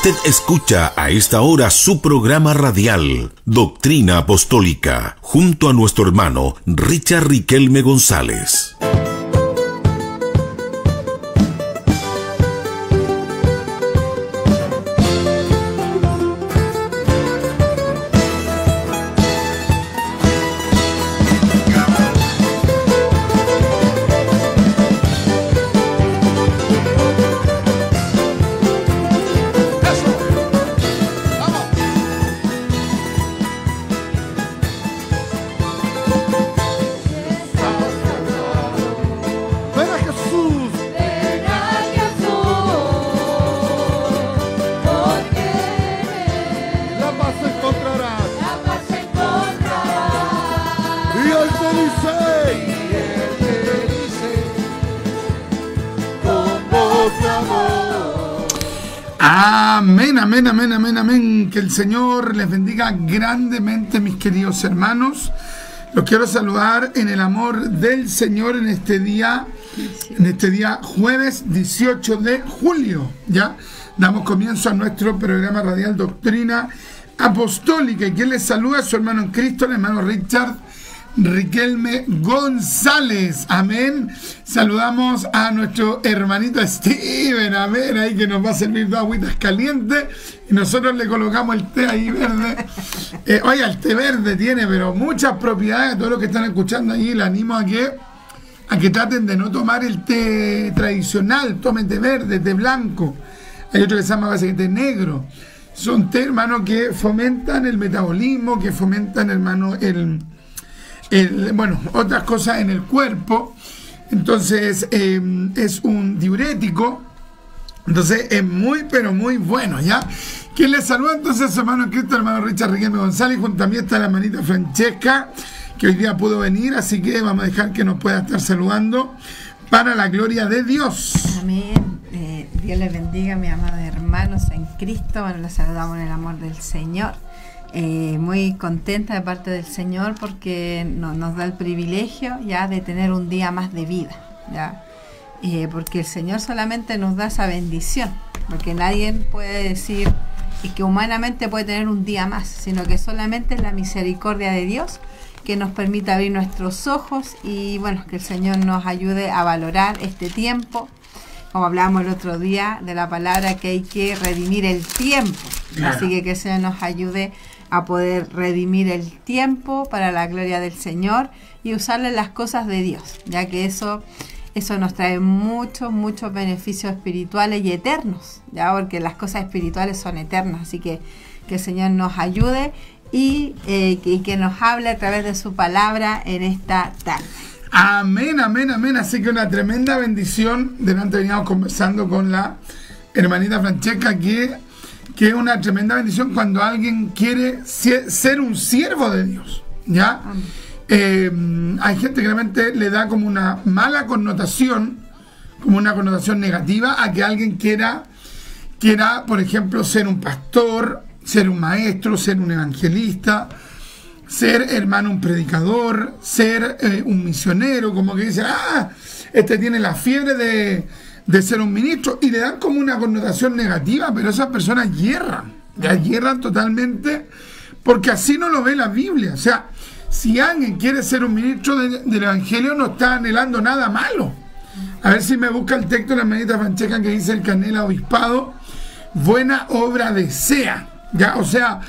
Usted escucha a esta hora su programa radial, Doctrina Apostólica, junto a nuestro hermano Richard Riquelme González. Amén. Que el Señor les bendiga grandemente, mis queridos hermanos. Los quiero saludar en el amor del Señor en este día jueves 18 de julio. Ya damos comienzo a nuestro programa radial Doctrina Apostólica. Y quien les saluda, su hermano en Cristo, el hermano Richard Riquelme González. Amén. Saludamos a nuestro hermanito Steven, amén, ahí que nos va a servir dos agüitas calientes y nosotros le colocamos el té ahí verde. Oiga, el té verde tiene pero muchas propiedades. A todos los que están escuchando ahí les animo a que traten de no tomar el té tradicional. Tomen té verde, té blanco. Hay otro que se llama básicamente té negro. Son té, hermano, que fomentan el metabolismo, que fomentan, hermano, otras cosas en el cuerpo. Entonces es un diurético. Entonces es muy pero muy bueno, ¿ya? Quien les saluda entonces su hermano en Cristo, el hermano Richard Riquelme González, y junto a mí está la hermanita Francesca, que hoy día pudo venir, así que vamos a dejar que nos pueda estar saludando para la gloria de Dios. Amén. Dios les bendiga, mis amados hermanos en Cristo. Bueno, los saludamos en el amor del Señor. Muy contenta de parte del Señor porque nos da el privilegio ya de tener un día más de vida, ya, porque el Señor solamente nos da esa bendición, porque nadie puede decir y que humanamente puede tener un día más, sino que solamente es la misericordia de Dios que nos permite abrir nuestros ojos y bueno, que el Señor nos ayude a valorar este tiempo, como hablábamos el otro día de la palabra que hay que redimir el tiempo. Claro. Así que el Señor nos ayude a poder redimir el tiempo para la gloria del Señor y usarle las cosas de Dios, ya que eso nos trae muchos beneficios espirituales y eternos, ya, porque las cosas espirituales son eternas. Así que el Señor nos ayude y que nos hable a través de su palabra en esta tarde. Amén. Así que una tremenda bendición. Delante veníamos conversando con la hermanita Francesca que es una tremenda bendición cuando alguien quiere ser un siervo de Dios, ¿ya? Hay gente que realmente le da como una mala connotación, como una connotación negativa a que alguien quiera, por ejemplo, ser un pastor, ser un maestro, ser un evangelista, ser, hermano, un predicador, ser un misionero, como que dice, este tiene la fiebre de ser un ministro, y le dan como una connotación negativa, pero esas personas hierran totalmente, porque así no lo ve la Biblia. O sea, si alguien quiere ser un ministro del Evangelio, no está anhelando nada malo. A ver si me busca el texto de la hermanita Francesca que dice: el que anhela obispado, buena obra desea, ¿ya? O sea,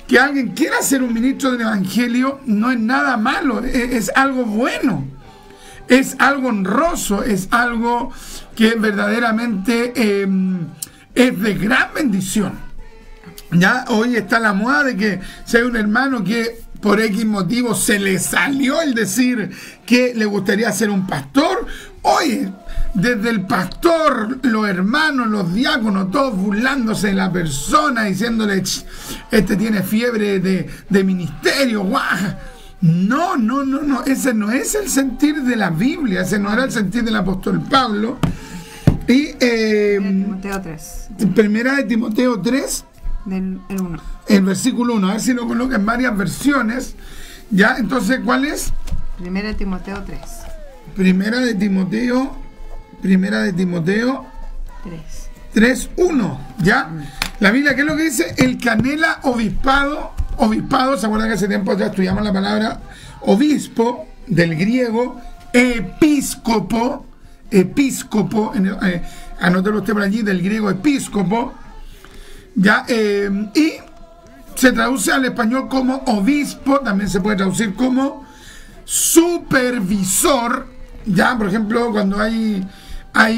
que alguien quiera ser un ministro del Evangelio no es nada malo, es algo bueno. Es algo honroso, es algo que verdaderamente es de gran bendición. Ya hoy está la moda de que si hay un hermano que por X motivo se le salió el decir que le gustaría ser un pastor, oye, desde el pastor, los hermanos, los diáconos, todos burlándose de la persona, diciéndole, este tiene fiebre de ministerio, guau. No, ese no es el sentir de la Biblia, ese no era el sentir del apóstol Pablo. Y Timoteo 3. Primera de Timoteo 3, el 1. El versículo 1, a ver si lo coloca en varias versiones. Ya, entonces, ¿cuál es? Primera de Timoteo 3. Primera de Timoteo 3, 1, ¿ya? La Biblia, ¿qué es lo que dice? El que anhela obispado, ¿se acuerdan que hace tiempo ya estudiamos la palabra obispo, del griego, episcopo, anótelo usted por allí, del griego episcopo, ya, y se traduce al español como obispo, también se puede traducir como supervisor, ya, por ejemplo, cuando hay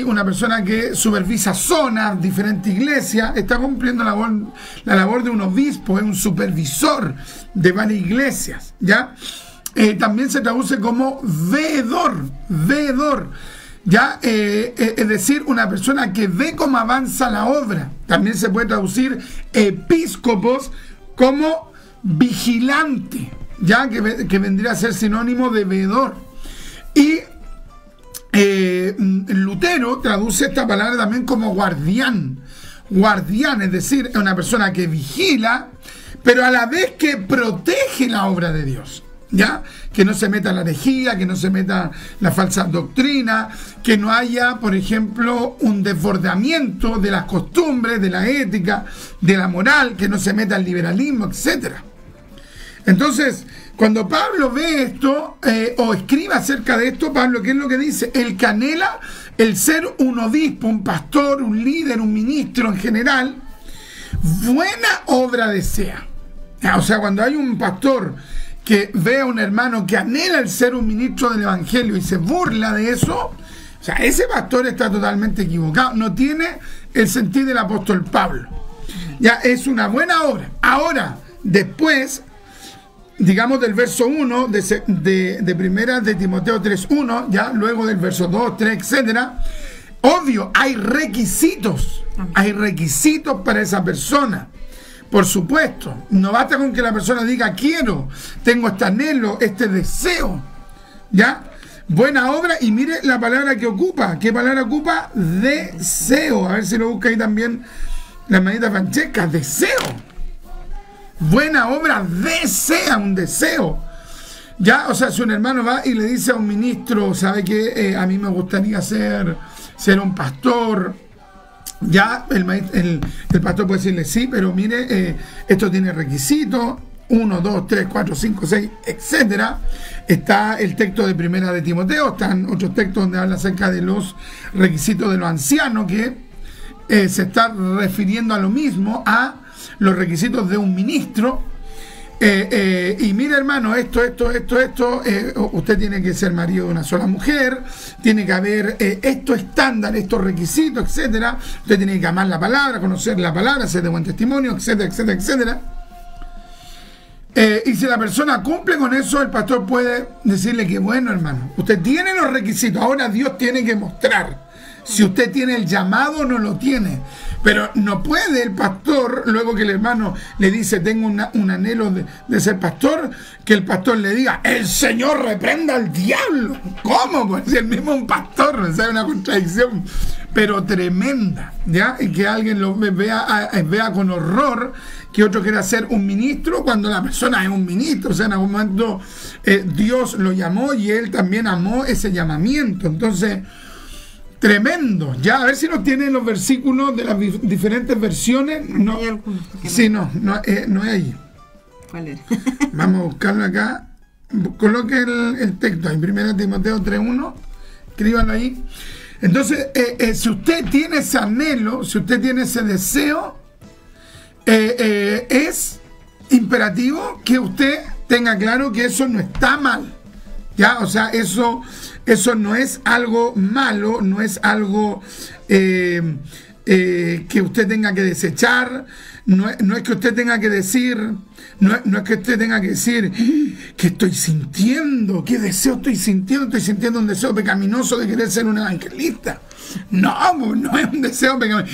una persona que supervisa zonas, diferentes iglesias, está cumpliendo la labor de un obispo, es un supervisor de varias iglesias, ¿ya? También se traduce como veedor, ¿ya? Es decir, una persona que ve cómo avanza la obra. También se puede traducir episcopos como vigilante, ¿ya? Que vendría a ser sinónimo de veedor. Y Lutero traduce esta palabra también como guardián, es decir, es una persona que vigila, pero a la vez que protege la obra de Dios, ¿ya? Que no se meta la herejía, que no se meta la falsa doctrina, que no haya, por ejemplo, un desbordamiento de las costumbres, de la ética, de la moral, que no se meta el liberalismo, etcétera. Entonces, cuando Pablo ve esto, o escribe acerca de esto, Pablo, ¿qué es lo que dice? El que anhela el ser un obispo, un pastor, un líder, un ministro en general, buena obra desea. O sea, cuando hay un pastor que ve a un hermano que anhela el ser un ministro del evangelio y se burla de eso, o sea, ese pastor está totalmente equivocado, no tiene el sentir del apóstol Pablo. Ya, es una buena obra. Ahora, después, digamos del verso 1 de primera de Timoteo 3:1, ya luego del verso 2, 3, etcétera, obvio, hay requisitos para esa persona. Por supuesto, no basta con que la persona diga quiero, tengo este anhelo, este deseo, ¿ya? Buena obra, y mire la palabra que ocupa. ¿Qué palabra ocupa? Deseo. A ver si lo busca ahí también la hermanita Francesca. Deseo. Buena obra desea, un deseo. Ya, o sea, si un hermano va y le dice a un ministro, ¿sabe qué? A mí me gustaría ser un pastor. Ya, el pastor puede decirle sí, pero mire, esto tiene requisitos, 1, 2, 3, 4, 5, 6, etcétera. Está el texto de primera de Timoteo, están otros textos donde habla acerca de los requisitos de los ancianos, que se está refiriendo a lo mismo, a los requisitos de un ministro. Y mira, hermano, esto, usted tiene que ser marido de una sola mujer, tiene que haber estos estándares, estos requisitos, etcétera. Usted tiene que amar la palabra, conocer la palabra, ser de buen testimonio, etcétera, etcétera, etcétera. Y si la persona cumple con eso, el pastor puede decirle que bueno, hermano, usted tiene los requisitos, ahora Dios tiene que mostrar si usted tiene el llamado o no lo tiene. Pero no puede el pastor, luego que el hermano le dice tengo un anhelo de ser pastor, que el pastor le diga el Señor reprenda al diablo. ¿Cómo? Pues si el mismo es un pastor, ¿no? O sea, es una contradicción, pero tremenda, ¿ya? Y que alguien lo vea con horror que otro quiera ser un ministro cuando la persona es un ministro. O sea, en algún momento Dios lo llamó y él también amó ese llamamiento. Entonces, tremendo. Ya, a ver si nos tienen los versículos de las diferentes versiones. No, hay algunos, sí, no es ahí. ¿Cuál es? Vamos a buscarlo acá. Coloque el texto en 1 Timoteo 3:1. Escríbanlo ahí. Entonces, si usted tiene ese anhelo, si usted tiene ese deseo, es imperativo que usted tenga claro que eso no está mal. Ya, o sea, eso no es algo malo, no es algo que usted tenga que desechar, no es que usted tenga que decir, no es que usted tenga que decir, ¿qué estoy sintiendo? ¿Qué deseo estoy sintiendo? Estoy sintiendo un deseo pecaminoso de querer ser un evangelista. No es un deseo pecaminoso.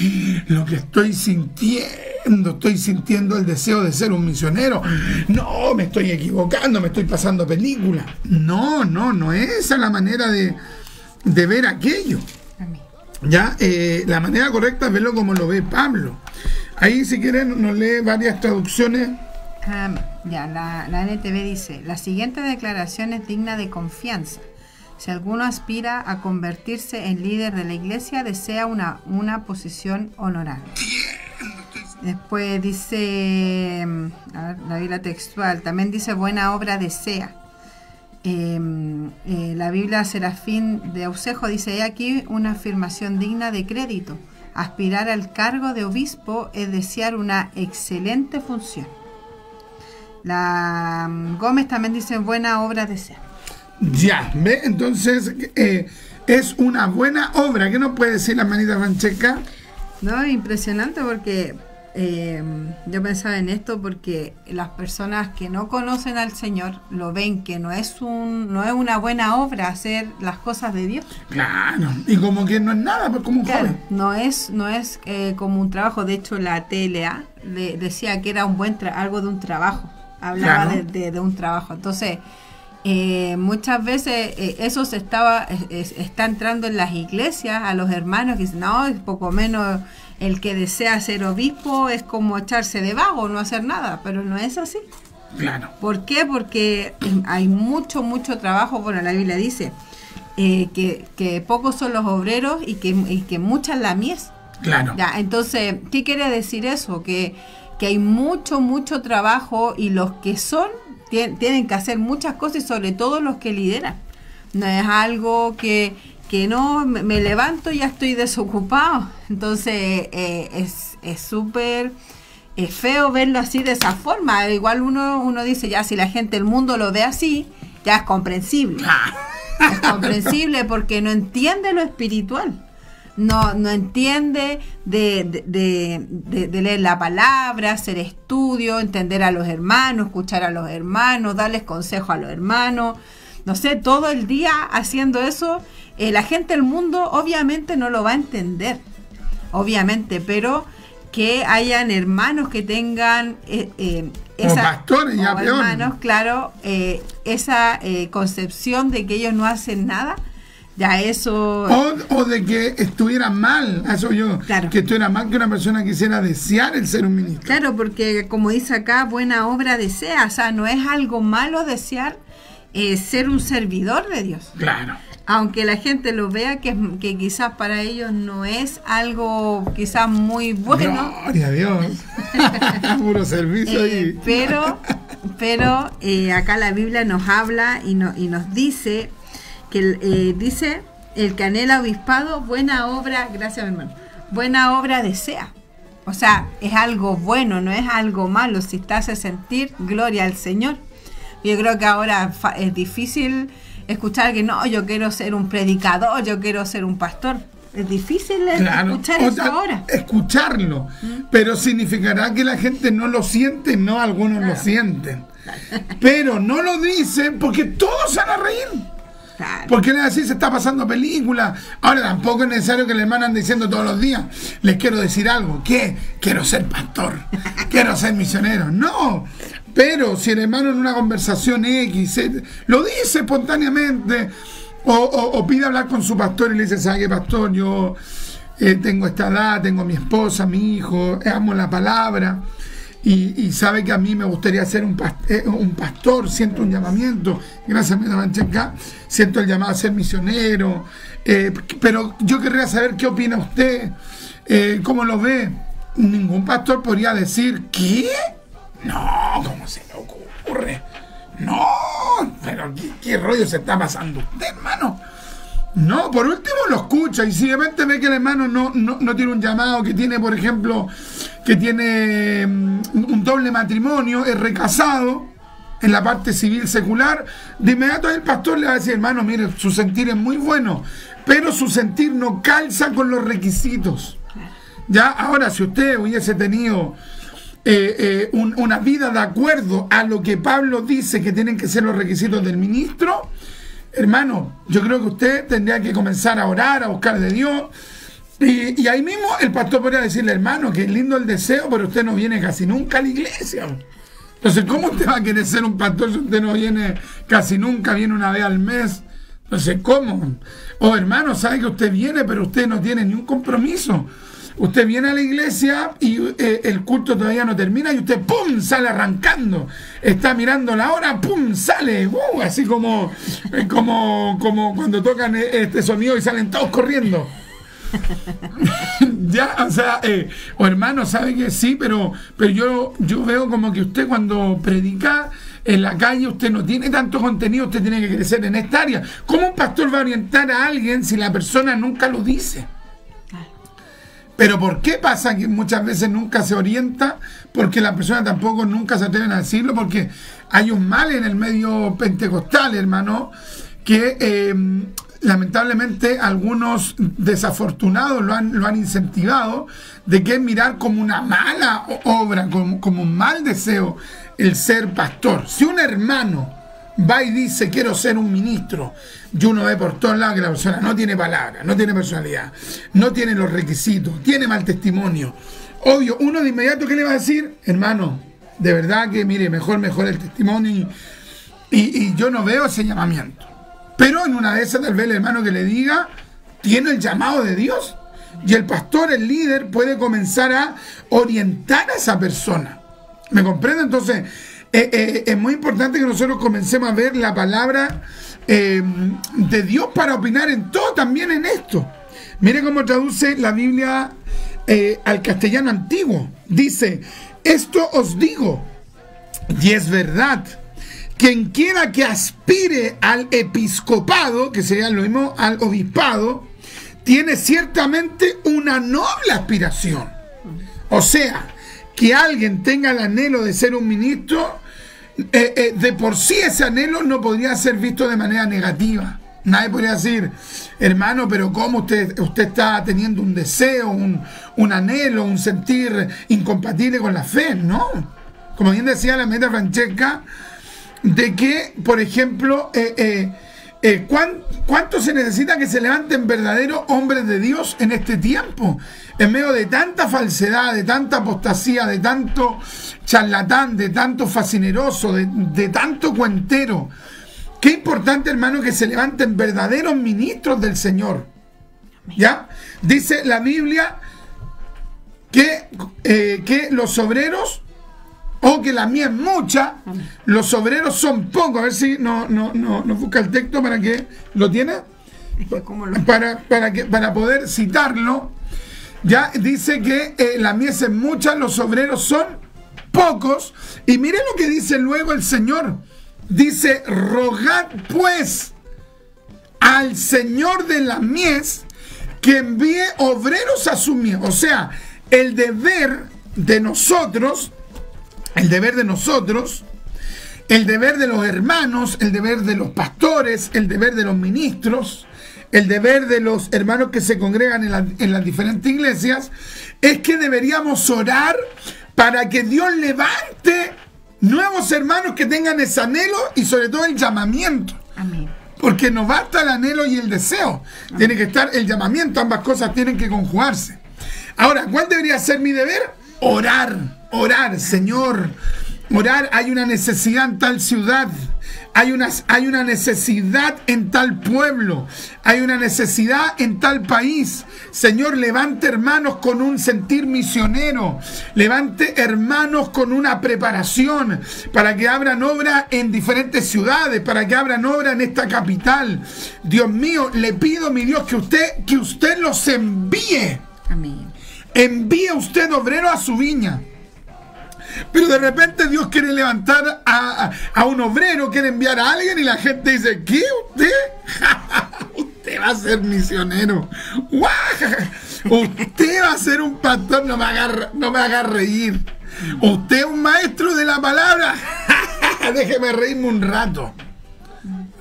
Lo que estoy sintiendo el deseo de ser un misionero. No, me estoy equivocando, me estoy pasando película. No es esa la manera de ver aquello. Ya, la manera correcta es verlo como lo ve Pablo. Ahí, si quieren, nos lee varias traducciones. La NTV dice: la siguiente declaración es digna de confianza. Si alguno aspira a convertirse en líder de la iglesia, desea una posición honorable. Después dice, a ver, la Biblia textual, también dice buena obra desea. La Biblia Serafín de Ausejo dice, he aquí una afirmación digna de crédito. Aspirar al cargo de obispo es desear una excelente función. La Gómez también dice buena obra desea. Ya, ¿ve? Entonces es una buena obra. ¿Qué nos puede decir la hermanita Francesca? No, impresionante porque yo pensaba en esto porque las personas que no conocen al Señor lo ven que no es una buena obra hacer las cosas de Dios. Claro, y como que no es nada, pues como un joven. No es como un trabajo. De hecho, la TLA decía que era algo de un trabajo. Hablaba de un trabajo. Entonces, muchas veces eso está entrando en las iglesias a los hermanos que dicen, no, es poco menos el que desea ser obispo es como echarse de vago, no hacer nada, pero no es así. Claro. ¿Por qué? Porque hay mucho trabajo. Bueno, la Biblia dice que pocos son los obreros y que mucha es la mies. Claro. Ya, entonces, ¿qué quiere decir eso? Que hay mucho trabajo y los que tienen que hacer muchas cosas y sobre todo los que lideran. No es algo que no me levanto y ya estoy desocupado. Entonces es súper feo verlo así de esa forma. Igual uno dice, ya si la gente del mundo lo ve así, ya es comprensible. Es comprensible porque no entiende lo espiritual. No entiende de leer la palabra, hacer estudio, entender a los hermanos, escuchar a los hermanos, darles consejo a los hermanos. No sé, todo el día haciendo eso, la gente del mundo obviamente no lo va a entender, obviamente, pero que hayan hermanos que tengan o pastores, ya peor. Hermanos, claro, esa concepción de que ellos no hacen nada. Ya eso... O de que estuviera mal, eso yo, claro. Que estuviera mal que una persona quisiera desear el ser un ministro. Claro, porque como dice acá, buena obra desea, o sea, no es algo malo desear ser un servidor de Dios. Claro. Aunque la gente lo vea que quizás para ellos no es algo quizás muy bueno. Gloria a Dios. Puro servicio ahí. Pero acá la Biblia nos habla y nos dice... que dice, el que anhela obispado, buena obra, gracias hermano, buena obra desea. O sea, es algo bueno, no es algo malo. Si te hace sentir gloria al Señor. Yo creo que ahora es difícil escuchar que no, yo quiero ser un predicador, yo quiero ser un pastor. Es difícil escuchar eso ahora. Escucharlo, pero significará que la gente no lo siente, no, algunos lo sienten. Pero no lo dicen porque todos se van a reír. Claro. Porque así se está pasando película. Ahora tampoco es necesario que le mandan diciendo todos los días, les quiero decir algo, ¿qué? Quiero ser pastor, quiero ser misionero. No, pero si el hermano en una conversación X lo dice espontáneamente o pide hablar con su pastor y le dice, ¿sabe qué, pastor? Yo tengo esta edad, tengo mi esposa, mi hijo, amo la palabra. Y sabe que a mí me gustaría ser un pastor, siento un llamamiento, gracias a mi Francesca, siento el llamado a ser misionero, pero yo querría saber qué opina usted, cómo lo ve. Ningún pastor podría decir, ¿qué? No, ¿cómo se le ocurre? No, pero ¿qué rollo se está pasando usted, hermano? No, por último lo escucha y si de repente ve que el hermano no tiene un llamado, que tiene, por ejemplo, que tiene un doble matrimonio, es recasado en la parte civil secular, de inmediato el pastor le va a decir, hermano, mire, su sentir es muy bueno, pero su sentir no calza con los requisitos. Ya, ahora, si usted hubiese tenido una vida de acuerdo a lo que Pablo dice que tienen que ser los requisitos del ministro, hermano, yo creo que usted tendría que comenzar a orar, a buscar de Dios. Y ahí mismo el pastor podría decirle, hermano, que lindo el deseo, pero usted no viene casi nunca a la iglesia. Entonces, ¿cómo usted va a querer ser un pastor si usted no viene casi nunca, viene una vez al mes? Entonces, ¿cómo? O hermano, sabe que usted viene, pero usted no tiene ni un compromiso. Usted viene a la iglesia y el culto todavía no termina y usted ¡pum! Sale arrancando. Está mirando la hora, ¡pum! Sale. Así como cuando tocan este sonido y salen todos corriendo. Ya, o sea, o hermano, sabe que sí, pero yo veo como que usted cuando predica en la calle, usted no tiene tanto contenido, usted tiene que crecer en esta área. ¿Cómo un pastor va a orientar a alguien si la persona nunca lo dice? Pero ¿por qué pasa que muchas veces nunca se orienta? Porque la persona tampoco nunca se atreven a decirlo, porque hay un mal en el medio pentecostal, hermano, que lamentablemente algunos desafortunados lo han incentivado, de que es mirar como una mala obra, como un mal deseo el ser pastor. Si un hermano va y dice quiero ser un ministro, y uno ve por todos lados que la persona no tiene palabra, no tiene personalidad, no tiene los requisitos, tiene mal testimonio, obvio, uno de inmediato ¿qué le va a decir? Hermano, de verdad que mire, mejor el testimonio, y yo no veo ese llamamiento. Pero en una de esas tal vez el hermano que le diga tiene el llamado de Dios, y el pastor, el líder, puede comenzar a orientar a esa persona. ¿Me comprende? Entonces es muy importante que nosotros comencemos a ver la palabra de Dios para opinar en todo, también en esto. Mire cómo traduce la Biblia al castellano antiguo. Dice: esto os digo, y es verdad, quien quiera que aspire al episcopado, que sería lo mismo al obispado, tiene ciertamente una noble aspiración. O sea, que alguien tenga el anhelo de ser un ministro, de por sí ese anhelo no podría ser visto de manera negativa. Nadie podría decir, hermano, pero ¿cómo usted está teniendo un deseo, un anhelo, un sentir incompatible con la fe? No. Como bien decía la hermanita Francesca, de que, por ejemplo, ¿cuánto se necesita que se levanten verdaderos hombres de Dios en este tiempo? En medio de tanta falsedad, de tanta apostasía, de tanto charlatán, de tanto fascineroso, de tanto cuentero. Qué importante, hermano, que se levanten verdaderos ministros del Señor. ¿Ya? Dice la Biblia que los obreros, o que la mía es mucha, los obreros son pocos. A ver si no busca el texto para que lo tiene, para poder citarlo. Ya dice que la mies es mucha, los obreros son pocos. Y mire lo que dice luego el Señor. Dice: rogad pues al Señor de la mies que envíe obreros a su mies. O sea, el deber de nosotros, el deber de los hermanos, el deber de los pastores, el deber de los ministros, el deber de los hermanos que se congregan en las diferentes iglesias, es que deberíamos orar para que Dios levante nuevos hermanos que tengan ese anhelo y sobre todo el llamamiento. Amén. Porque no basta el anhelo y el deseo. Amén. Tiene que estar el llamamiento, ambas cosas tienen que conjugarse. Ahora, ¿cuál debería ser mi deber? Orar, Señor. Orar, hay una necesidad en tal ciudad, hay una necesidad en tal pueblo, hay una necesidad en tal país. Señor, levante hermanos con un sentir misionero, levante hermanos con una preparación para que abran obra en diferentes ciudades, para que abran obra en esta capital. Dios mío, le pido, mi Dios, que usted los envíe. Amén. Envíe usted obreros a su viña. Pero de repente Dios quiere levantar a un obrero, quiere enviar a alguien, y la gente dice: ¿qué? ¿Usted? Usted va a ser misionero. Usted va a ser un pastor. No me haga reír. Usted es un maestro de la palabra. Déjeme reírme un rato.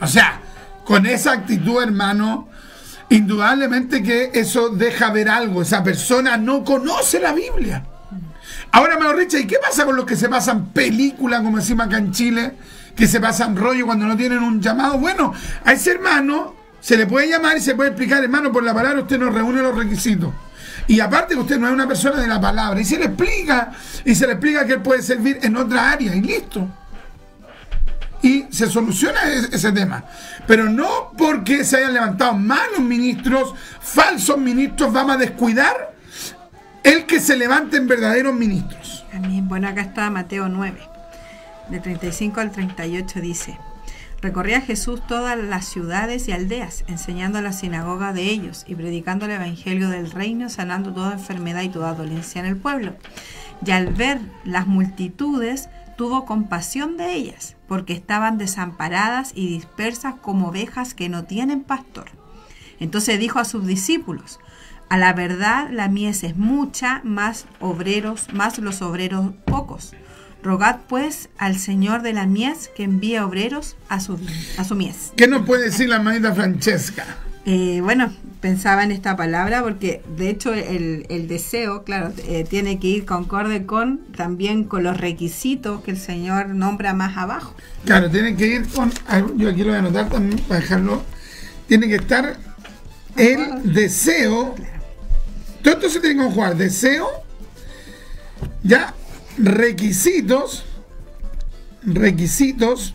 O sea, con esa actitud, hermano, indudablemente que eso deja ver algo. Esa persona no conoce la Biblia. Ahora, hermano Richard, ¿y qué pasa con los que se pasan película, como decimos acá en Chile, que se pasan rollo cuando no tienen un llamado? Bueno, a ese hermano se le puede llamar y se puede explicar: hermano, por la palabra usted no reúne los requisitos. Y aparte que usted no es una persona de la palabra. Y se le explica que él puede servir en otra área, y listo. Y se soluciona ese tema. Pero no porque se hayan levantado malos ministros, falsos ministros, vamos a descuidar el que se levanten verdaderos ministros. Amén. Bueno, acá está Mateo 9, de 35 al 38, dice: Recorría Jesús todas las ciudades y aldeas, enseñando en la sinagoga de ellos y predicando el evangelio del reino, sanando toda enfermedad y toda dolencia en el pueblo. Y al ver las multitudes, tuvo compasión de ellas, porque estaban desamparadas y dispersas como ovejas que no tienen pastor. Entonces dijo a sus discípulos: a la verdad la mies es mucha, más los obreros pocos. Rogad pues al Señor de la mies que envíe obreros a su mies. ¿Qué nos puede decir la hermanita Francesca? Bueno, pensaba en esta palabra porque de hecho el deseo, claro, tiene que ir concorde también con los requisitos que el Señor nombra más abajo. Claro, tiene que ir con, yo aquí lo voy a anotar también para dejarlo, tiene que estar el deseo, todo esto se tiene que conjugar, deseo, ya, requisitos,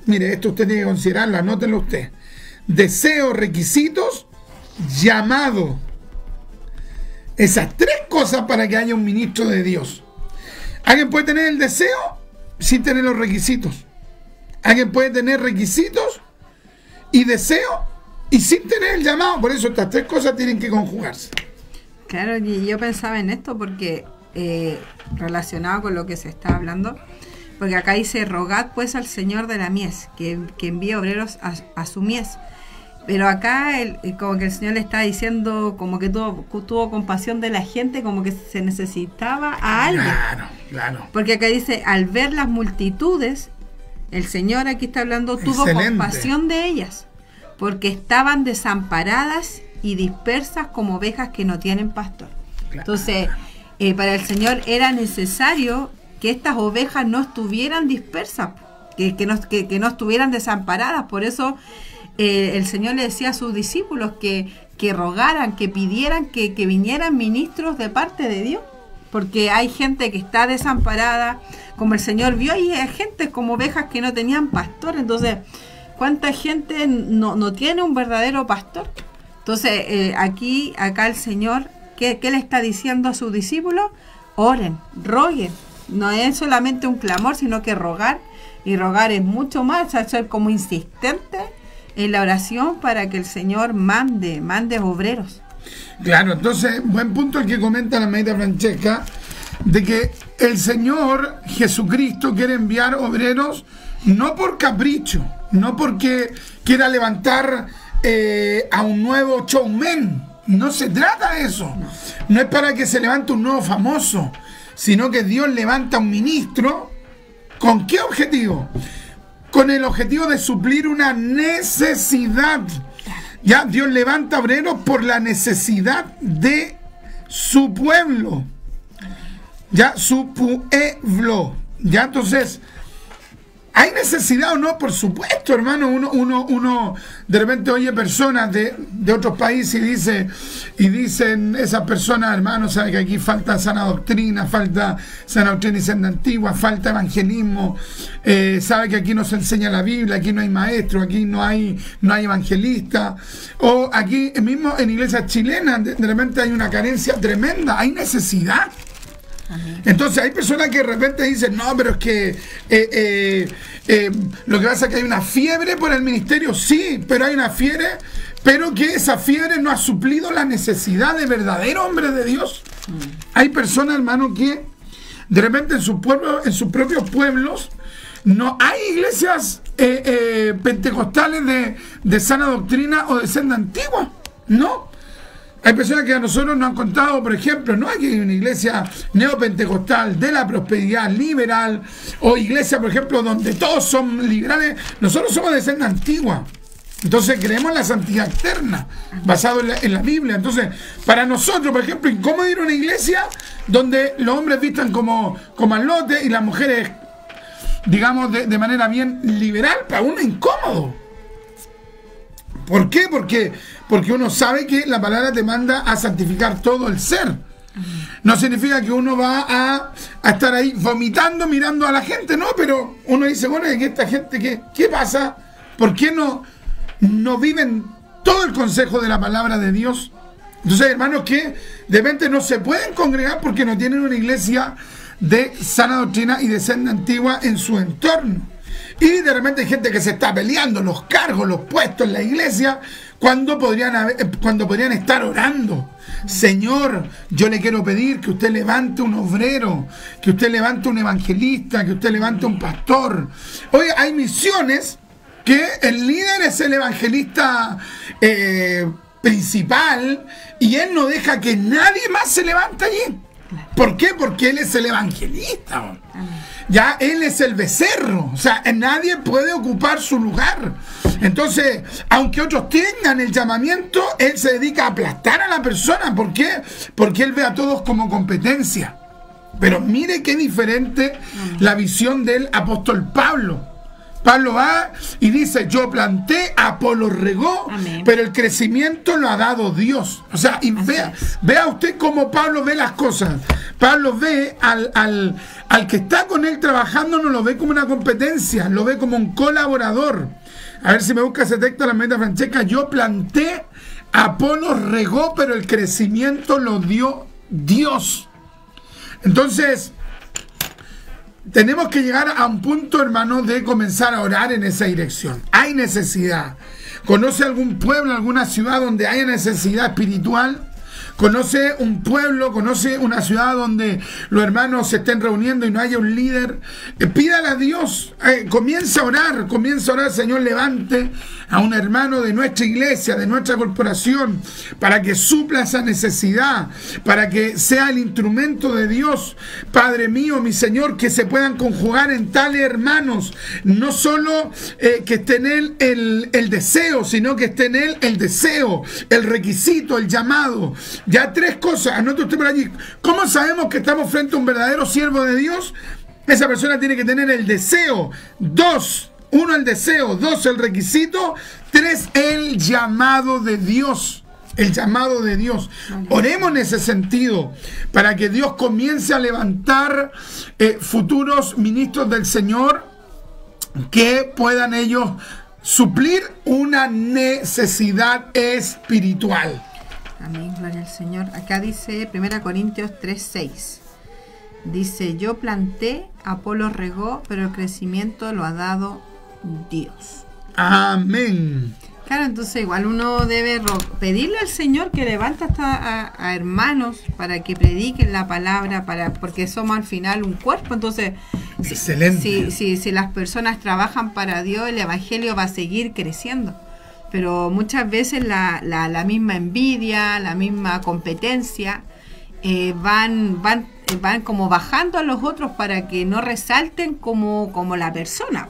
mire, esto usted tiene que considerarlo, anótelo usted, deseo, requisitos, llamado. Esas tres cosas para que haya un ministro de Dios. Alguien puede tener el deseo sin tener los requisitos. Alguien puede tener requisitos y deseo y sin tener el llamado. Por eso estas tres cosas tienen que conjugarse. Claro, y yo pensaba en esto porque relacionado con lo que se está hablando, porque acá dice: rogad pues al Señor de la mies que envíe obreros a su mies. Pero acá como que el Señor le está diciendo como que tuvo compasión de la gente, como que se necesitaba a alguien. Claro. Porque acá dice: al ver las multitudes, el Señor aquí está hablando, tuvo compasión de ellas, porque estaban desamparadas y dispersas como ovejas que no tienen pastor. Claro. Entonces, para el Señor era necesario que estas ovejas no estuvieran dispersas, que no estuvieran desamparadas. Por eso el Señor le decía a sus discípulos que rogaran, que pidieran que vinieran ministros de parte de Dios, porque hay gente que está desamparada, como el Señor vio, y hay gente como ovejas que no tenían pastor. Entonces, ¿cuánta gente no tiene un verdadero pastor? Entonces, acá el Señor, ¿qué le está diciendo a sus discípulos? Oren, roguen. No es solamente un clamor, sino que rogar, y rogar es mucho más, ser como insistente en la oración para que el Señor mande obreros. Claro, entonces, buen punto el que comenta la hermanita Francesca, de que el Señor Jesucristo quiere enviar obreros no por capricho, no porque quiera levantar a un nuevo showman. No se trata de eso. No es para que se levante un nuevo famoso, sino que Dios levanta un ministro. ¿Con qué objetivo? Con el objetivo de suplir una necesidad. Ya, Dios levanta obreros por la necesidad de su pueblo. Ya, su pueblo. Ya, entonces, ¿hay necesidad o no? Por supuesto, hermano. Uno de repente oye personas de otros países y dicen esas personas: hermano, sabe que aquí falta sana doctrina y senda antigua, falta evangelismo, sabe que aquí no se enseña la Biblia, aquí no hay maestro, aquí no hay evangelista, o aquí mismo en iglesias chilenas de repente hay una carencia tremenda, hay necesidad. Entonces hay personas que de repente dicen: no, pero es que lo que pasa es que hay una fiebre por el ministerio. Sí, pero hay una fiebre, pero que esa fiebre no ha suplido la necesidad de verdadero hombre de Dios. Hay personas, hermano, que de repente en sus propios pueblos no hay iglesias pentecostales de sana doctrina o de senda antigua. No. Hay personas que a nosotros nos han contado, por ejemplo, no hay una iglesia neopentecostal de la prosperidad liberal, o iglesia, por ejemplo, donde todos son liberales. Nosotros somos de senda antigua. Entonces creemos en la santidad eterna, basado en la Biblia. Entonces, para nosotros, por ejemplo, ¿cómo ir a una iglesia donde los hombres vistan como al lote y las mujeres, digamos, de manera bien liberal? Para uno es incómodo. ¿Por qué? Porque uno sabe que la palabra te manda a santificar todo el ser. No significa que uno va a estar ahí vomitando, mirando a la gente, no, pero uno dice: bueno, ¿y esta gente qué pasa? ¿Por qué no viven todo el consejo de la palabra de Dios? Entonces, hermanos, que de repente no se pueden congregar porque no tienen una iglesia de sana doctrina y de senda antigua en su entorno. Y de repente hay gente que se está peleando los cargos, los puestos en la iglesia, cuando podrían estar orando. Señor, yo le quiero pedir que usted levante un obrero, que usted levante un evangelista, que usted levante un pastor. Oye, hay misiones que el líder es el evangelista principal y él no deja que nadie más se levante allí. ¿Por qué? Porque él es el evangelista. Ya él es el becerro, o sea, nadie puede ocupar su lugar. Entonces, aunque otros tengan el llamamiento, él se dedica a aplastar a la persona. ¿Por qué? Porque él ve a todos como competencia. Pero mire qué diferente la visión del apóstol Pablo. Pablo va y dice, yo planté, Apolo regó, amén, pero el crecimiento lo ha dado Dios. O sea, y vea usted cómo Pablo ve las cosas. Pablo ve al que está con él trabajando, no lo ve como una competencia, lo ve como un colaborador. A ver si me busca ese texto, la hermanita Francesca. Yo planté, Apolo regó, pero el crecimiento lo dio Dios. Entonces, tenemos que llegar a un punto, hermano, de comenzar a orar en esa dirección. Hay necesidad. ¿Conoce algún pueblo, alguna ciudad donde haya necesidad espiritual? ¿Conoce un pueblo, conoce una ciudad donde los hermanos se estén reuniendo y no haya un líder? Pídale a Dios, comienza a orar, Señor, levante a un hermano de nuestra iglesia, de nuestra corporación, para que supla esa necesidad, para que sea el instrumento de Dios. Padre mío, mi Señor, que se puedan conjugar en tales hermanos, no solo que esté en él el deseo, sino que esté en él el deseo, el requisito, el llamado. Ya tres cosas, anote usted por allí. ¿Cómo sabemos que estamos frente a un verdadero siervo de Dios? Esa persona tiene que tener el deseo. 1, el deseo. 2, el requisito. 3, el llamado de Dios. El llamado de Dios. Oremos en ese sentido, para que Dios comience a levantar futuros ministros del Señor, que puedan ellos suplir una necesidad espiritual. Amén, gloria al Señor. Acá dice 1 Corintios 3:6. Dice, yo planté, Apolo regó, pero el crecimiento lo ha dado Dios. Amén. Claro, entonces igual uno debe pedirle al Señor que levante hasta a hermanos para que prediquen la palabra, porque somos al final un cuerpo. Entonces, excelente. Si las personas trabajan para Dios, el evangelio va a seguir creciendo. Pero muchas veces la misma envidia, la misma competencia van como bajando a los otros para que no resalten como la persona.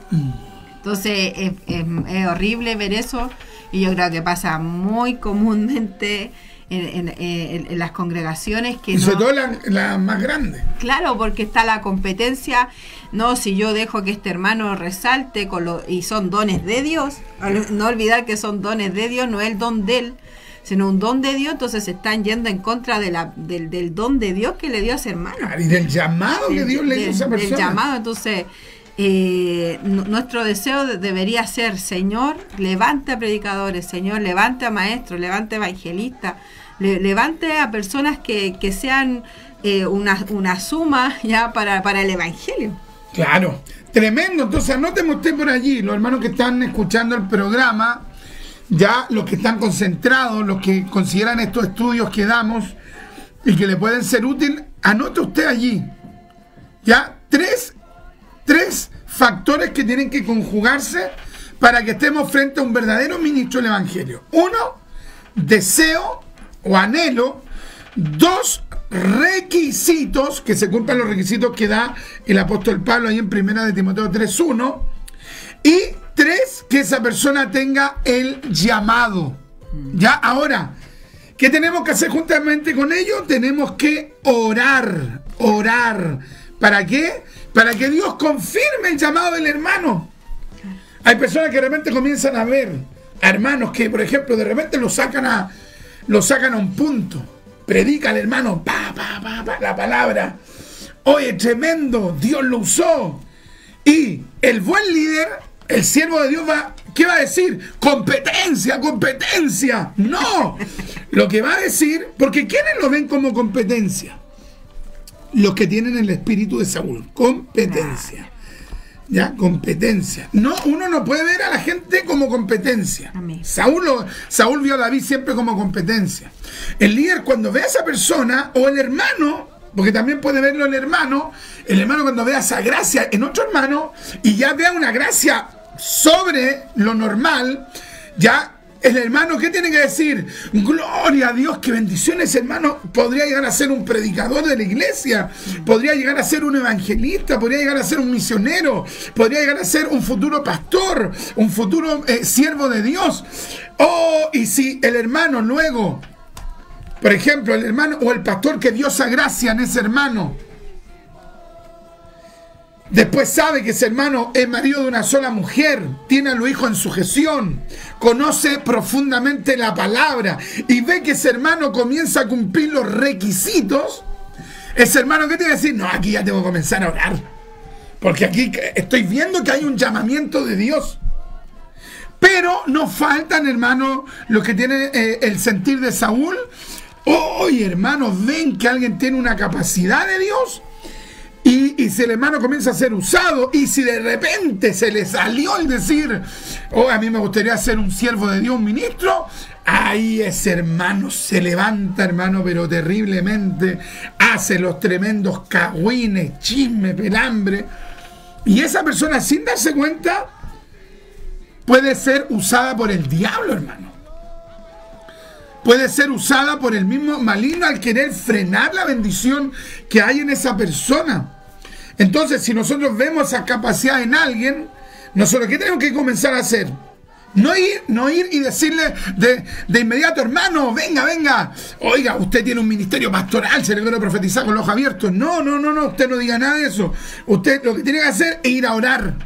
Entonces es horrible ver eso, y yo creo que pasa muy comúnmente en las congregaciones, que y sobre todo la más grande. Claro, porque está la competencia. No, si yo dejo que este hermano resalte y son dones de Dios, no olvidar que son dones de Dios, no es el don de él, sino un don de Dios. Entonces se están yendo en contra del don de Dios que le dio a ese hermano. Y del llamado que Dios le dio a esa persona. Del llamado. Entonces nuestro deseo debería ser, Señor, levante a predicadores, Señor, levante a maestros, levante a evangelistas, levante a personas que sean una suma ya para el evangelio. Claro, tremendo. Entonces anóteme usted por allí, los hermanos que están escuchando el programa, ya los que están concentrados, los que consideran estos estudios que damos y que le pueden ser útil, anote usted allí ya tres factores que tienen que conjugarse para que estemos frente a un verdadero ministro del evangelio. 1, deseo o anhelo. 2, requisitos, que se cumplan los requisitos que da el apóstol Pablo ahí en 1 de Timoteo 3:1. Y 3, que esa persona tenga el llamado. Ya, ahora, ¿qué tenemos que hacer juntamente con ello? Tenemos que orar. ¿Para qué? Para que Dios confirme el llamado del hermano. Hay personas que de repente comienzan a ver a hermanos que, por ejemplo, de repente lo sacan a un punto. Predica al hermano, la palabra. Oye, tremendo, Dios lo usó. Y el buen líder, el siervo de Dios, ¿qué va a decir? Competencia. No. Lo que va a decir, porque ¿quiénes lo ven como competencia? Los que tienen el espíritu de Saúl. Competencia. ¿Ya? Competencia. No, uno no puede ver a la gente como competencia. Amén. Saúl vio a David siempre como competencia. El líder, cuando ve a esa persona, o el hermano, porque también puede verlo el hermano cuando vea esa gracia en otro hermano y ya vea una gracia sobre lo normal, ya el hermano, ¿qué tiene que decir? Gloria a Dios, qué bendiciones, hermano. Podría llegar a ser un predicador de la iglesia, podría llegar a ser un evangelista, podría llegar a ser un misionero, podría llegar a ser un futuro pastor, un futuro siervo de Dios. Oh, y si el hermano luego, por ejemplo, el hermano o el pastor que Dios agracia en ese hermano, después sabe que ese hermano es marido de una sola mujer, tiene a los hijos en sujeción, conoce profundamente la palabra y ve que ese hermano comienza a cumplir los requisitos, ese hermano, ¿qué tiene que decir? No, aquí ya tengo que comenzar a orar, porque aquí estoy viendo que hay un llamamiento de Dios. Pero no faltan, hermano, los que tienen el sentir de Saúl. Oye, hermanos, ven que alguien tiene una capacidad de Dios. Y si el hermano comienza a ser usado, y si de repente se le salió el decir, oh, a mí me gustaría ser un siervo de Dios, un ministro, ahí ese hermano se levanta, hermano, pero terriblemente, hace los tremendos cagüines, chisme, pelambre, y esa persona, sin darse cuenta, puede ser usada por el diablo, hermano. Puede ser usada por el mismo maligno al querer frenar la bendición que hay en esa persona. Entonces, si nosotros vemos esa capacidad en alguien, nosotros, ¿qué tenemos que comenzar a hacer? No ir y decirle de inmediato, hermano, venga, oiga, usted tiene un ministerio pastoral, se le quiere profetizar con los ojos abiertos. No, usted no diga nada de eso. Usted lo que tiene que hacer es ir a orar.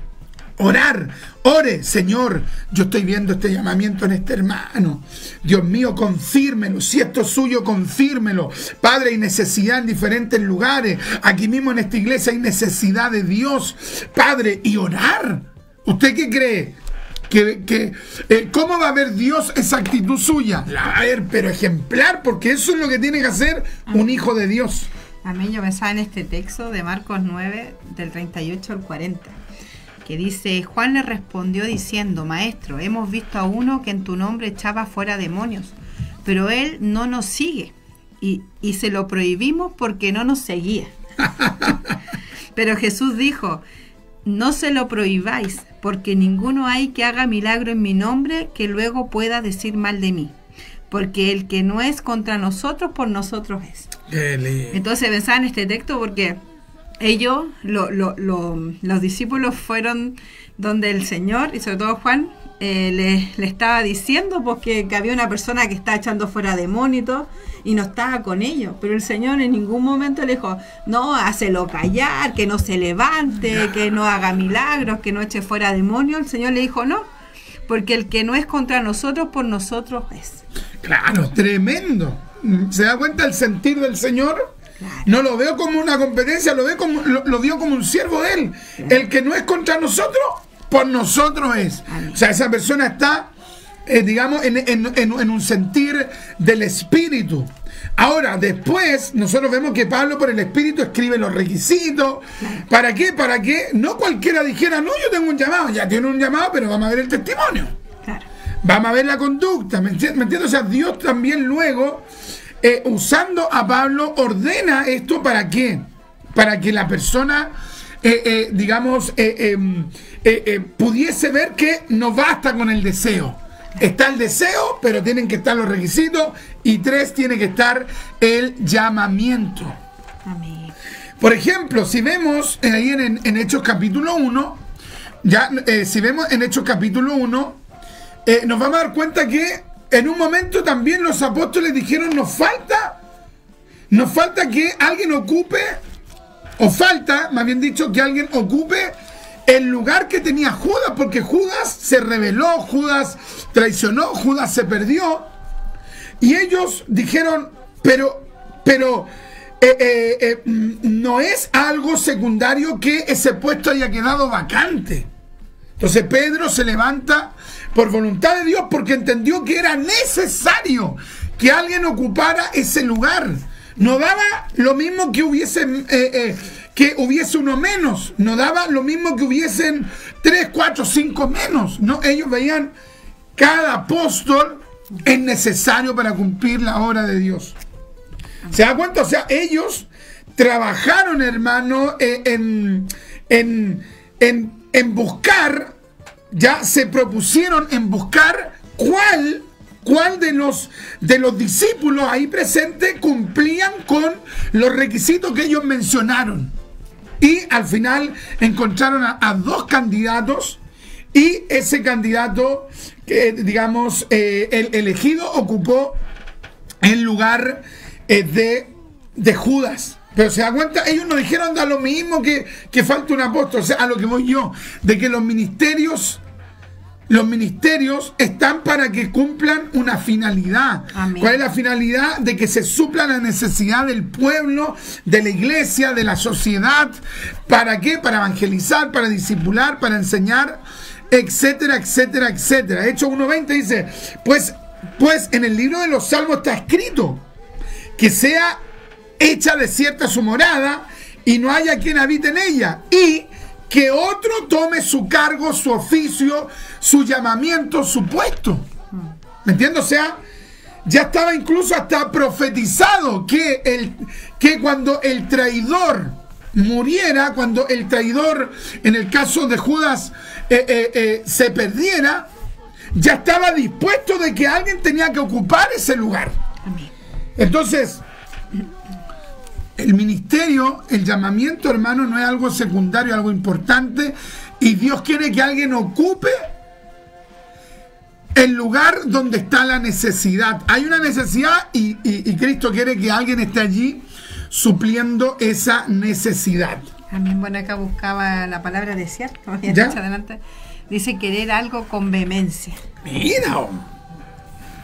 Ore, Señor, yo estoy viendo este llamamiento en este hermano. Dios mío, confírmelo. Si esto es suyo, confírmelo. Padre, hay necesidad en diferentes lugares. Aquí mismo en esta iglesia hay necesidad de Dios. Padre, y orar. ¿Usted qué cree? ¿Cómo va a ver Dios esa actitud suya? La va a ver, pero ejemplar, porque eso es lo que tiene que hacer un hijo de Dios. A mí yo pensaba en este texto de Marcos 9, del 38 al 40. Que dice, Juan le respondió diciendo, Maestro, hemos visto a uno que en tu nombre echaba fuera demonios, pero él no nos sigue y se lo prohibimos porque no nos seguía. Pero Jesús dijo, no se lo prohibáis, porque ninguno hay que haga milagro en mi nombre que luego pueda decir mal de mí, porque el que no es contra nosotros, por nosotros es. Entonces pensaba en este texto porque ellos, los discípulos fueron donde el Señor, y sobre todo Juan, le estaba diciendo porque que había una persona que estaba echando fuera demonios y no estaba con ellos. Pero el Señor en ningún momento le dijo, no, hácelo callar, que no se levante, que no haga milagros, que no eche fuera demonios. El Señor le dijo, no, porque el que no es contra nosotros, por nosotros es. Claro, tremendo. ¿Se da cuenta el sentir del Señor? No lo veo como una competencia, lo veo como un siervo de él. El que no es contra nosotros, por nosotros es. O sea, esa persona está, digamos, en un sentir del Espíritu. Ahora, después, nosotros vemos que Pablo por el Espíritu escribe los requisitos. ¿Para qué? Para que no cualquiera dijera, no, yo tengo un llamado. Ya tiene un llamado, pero vamos a ver el testimonio. Vamos a ver la conducta. ¿Me entiendes? O sea, Dios también luego... usando a Pablo, ordena esto. ¿Para qué? Para que la persona, digamos, pudiese ver que no basta con el deseo. Está el deseo, pero tienen que estar los requisitos. Y 3, tiene que estar el llamamiento. Amén. Por ejemplo, si vemos ahí en Hechos capítulo 1, si vemos en Hechos capítulo 1, nos vamos a dar cuenta que en un momento también los apóstoles dijeron, nos falta que alguien ocupe, o falta, más bien dicho, que alguien ocupe el lugar que tenía Judas, porque Judas se rebeló, Judas traicionó, Judas se perdió, y ellos dijeron, pero no es algo secundario que ese puesto haya quedado vacante. Entonces Pedro se levanta por voluntad de Dios porque entendió que era necesario que alguien ocupara ese lugar. No daba lo mismo que hubiese que hubiese uno menos, no daba lo mismo que hubiesen 3, 4, 5 menos, no, ellos veían cada apóstol es necesario para cumplir la obra de Dios. ¿Se da cuenta? O sea, ellos trabajaron, hermano, en buscar, ya se propusieron en buscar cuál de los discípulos ahí presentes cumplían con los requisitos que ellos mencionaron. Y al final encontraron a 2 candidatos, y ese candidato, digamos, el elegido, ocupó el lugar de Judas. Pero se da cuenta, ellos no dijeron da lo mismo que falta un apóstol. O sea, a lo que voy yo, de que los ministerios están para que cumplan una finalidad. Amén. ¿Cuál es la finalidad? De que se supla la necesidad del pueblo, de la iglesia, de la sociedad. ¿Para qué? Para evangelizar, para discipular, para enseñar, etcétera, etcétera, etcétera. Hechos 1:20 dice, pues en el libro de los Salmos está escrito que sea hecha desierta su morada y no haya quien habite en ella, y que otro tome su cargo, su oficio, su llamamiento, su puesto. ¿Me entiendes? O sea, ya estaba incluso hasta profetizado que cuando el traidor muriera, cuando el traidor, en el caso de Judas, se perdiera, ya estaba dispuesto de que alguien tenía que ocupar ese lugar. Entonces, el ministerio, el llamamiento, hermano, no es algo secundario, algo importante, y Dios quiere que alguien ocupe el lugar donde está la necesidad. Hay una necesidad y Cristo quiere que alguien esté allí supliendo esa necesidad. También, bueno, acá buscaba la palabra desear, como había ¿Ya? dicho adelante. Dice querer algo con vehemencia. Mira.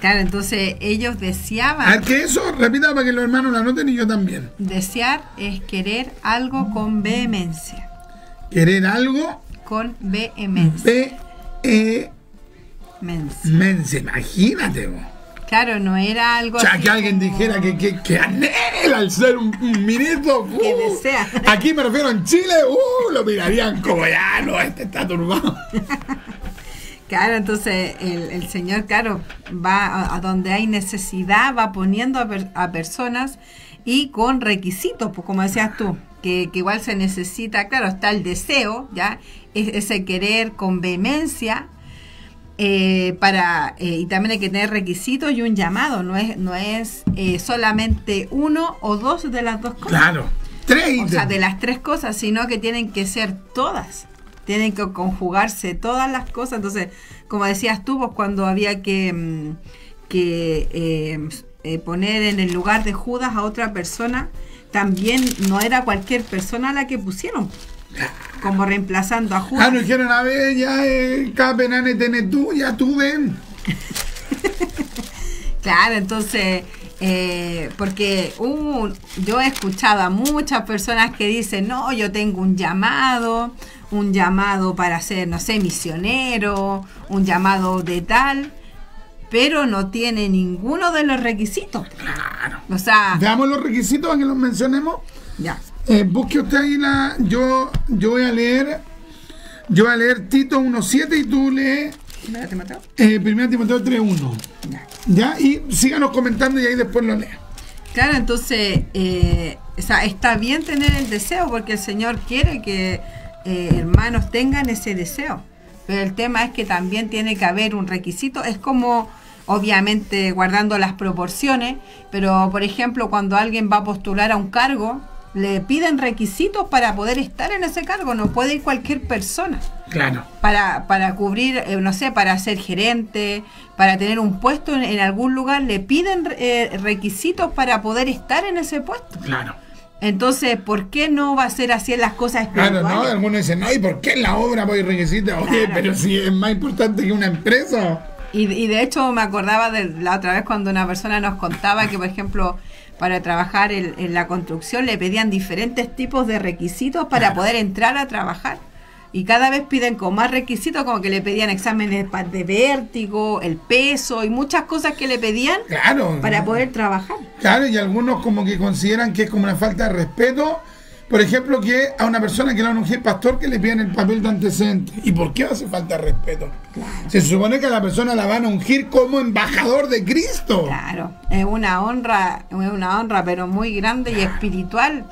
Claro, entonces ellos deseaban. A ver, que eso, repita para que los hermanos lo anoten y yo también. Desear es querer algo con vehemencia. Querer algo. Con vehemencia. Vehemencia, imagínate vos. Claro, no era algo. O sea, así que alguien como dijera que anhela el ser un ministro. Que desea. Aquí me refiero en Chile, lo mirarían como ya, no, este está turbado. Claro, entonces el Señor, claro, va a donde hay necesidad, va poniendo a personas y con requisitos, pues como decías tú, que igual se necesita, claro, está el deseo, ya, ese querer con vehemencia, y también hay que tener requisitos y un llamado, no es solamente uno o dos de las dos cosas. Claro, 3 O sea, de las 3 cosas, sino que tienen que ser todas. Tienen que conjugarse todas las cosas. Entonces, como decías tú, pues cuando había que poner en el lugar de Judas a otra persona, también no era cualquier persona la que pusieron, como reemplazando a Judas. no dijeron, a ver, ya, capenane tenés tú, ya tú ven. Claro, entonces, porque yo he escuchado a muchas personas que dicen, no, yo tengo un llamado para ser, no sé, misionero, un llamado de tal, pero no tiene ninguno de los requisitos. Claro. O sea, Veamos los requisitos para que los mencionemos. ya. Busque usted ahí yo voy a leer Tito 1:7 y tú lees 1 Timoteo. 1 Timoteo 3:1. Ya. Ya, y síganos comentando y ahí después lo lea. Claro, entonces, o sea, está bien tener el deseo porque el Señor quiere que hermanos tengan ese deseo. Pero el tema es que también tiene que haber un requisito. Es como, obviamente, guardando las proporciones, pero, por ejemplo, cuando alguien va a postular a un cargo, le piden requisitos para poder estar en ese cargo. No puede ir cualquier persona. Claro. Para cubrir, no sé, para ser gerente, para tener un puesto en algún lugar, le piden requisitos para poder estar en ese puesto. Claro. Entonces, ¿por qué no va a ser así en las cosas espirituales? Claro, ¿no? Algunos dicen, no, ¿y por qué en la obra voy requisita? Oye, Claro. pero si es más importante que una empresa. Y de hecho me acordaba de la otra vez cuando una persona nos contaba que, por ejemplo, para trabajar en la construcción le pedían diferentes tipos de requisitos para poder entrar a trabajar. Y cada vez piden con más requisitos, como que le pedían exámenes de vértigo, el peso y muchas cosas que le pedían Claro. para poder trabajar. Claro, y algunos como que consideran que es como una falta de respeto por ejemplo, que a una persona que le van a ungir pastor que le piden el papel de antecedente. ¿Y por qué hace falta respeto? Claro. Se supone que a la persona la van a ungir como embajador de Cristo. Claro, es una honra, pero muy grande y espiritual.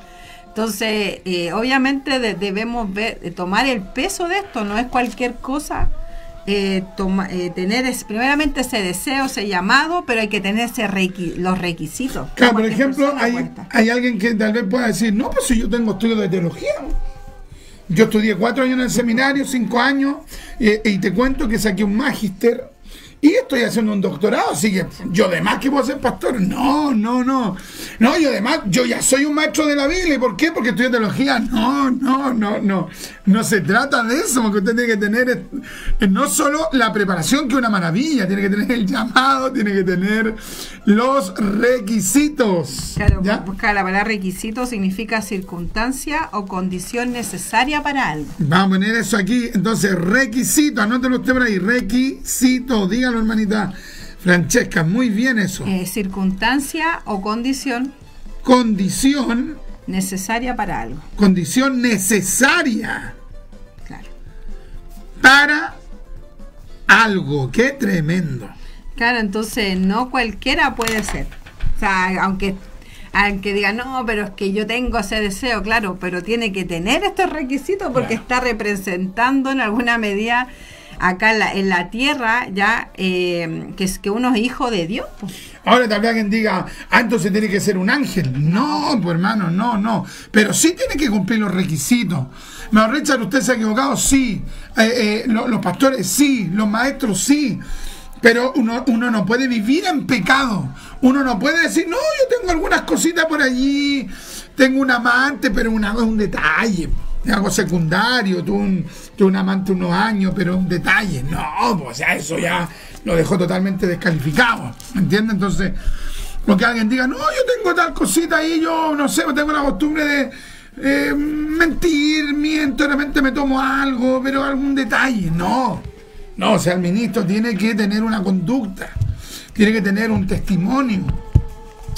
Entonces, obviamente debemos tomar el peso de esto, no es cualquier cosa. Tener primeramente ese deseo, ese llamado, pero hay que tener los requisitos. Claro, por ejemplo, hay alguien que tal vez pueda decir, no, pues si yo tengo estudios de teología. Yo estudié 4 años en el seminario, 5 años, y te cuento que saqué un magíster y estoy haciendo un doctorado, así que yo además que puedo ser pastor. No, yo además, yo ya soy un maestro de la Biblia. ¿Y por qué? Porque estudio teología. No se trata de eso, porque usted tiene que tener no solo la preparación, que es una maravilla, tiene que tener el llamado, tiene que tener los requisitos. Claro, ¿ya? Buscar la palabra requisito significa circunstancia o condición necesaria para algo. Vamos a poner eso aquí, entonces, requisito, anótelo usted por ahí, requisito, dígalo, hermanita Francesca, muy bien eso. Circunstancia o condición. Condición. Necesaria para algo. Condición necesaria. Claro. Para algo. Qué tremendo. Claro, entonces no cualquiera puede ser. O sea, aunque diga, no, pero es que yo tengo ese deseo, claro, pero tiene que tener estos requisitos porque está representando en alguna medida acá en la tierra ya que es que uno es hijo de Dios. Pues. Ahora tal vez alguien diga, entonces tiene que ser un ángel. No, pues hermano, no. Pero sí tiene que cumplir los requisitos. No, Richard, ¿usted se ha equivocado? Sí. Los pastores, sí. Los maestros, sí. Pero uno no puede vivir en pecado. Uno no puede decir, no, yo tengo algunas cositas por allí, tengo un amante, pero es un detalle. Es algo secundario, tuve un amante unos años, pero es un detalle. No, pues ya eso ya lo dejó totalmente descalificado. ¿Me entiendes? Entonces, porque alguien diga, no, yo tengo tal cosita ahí, yo no sé, tengo la costumbre de mentir, miento, de repente me tomo algo, pero algún detalle. No, o sea, el ministro tiene que tener una conducta, tiene que tener un testimonio.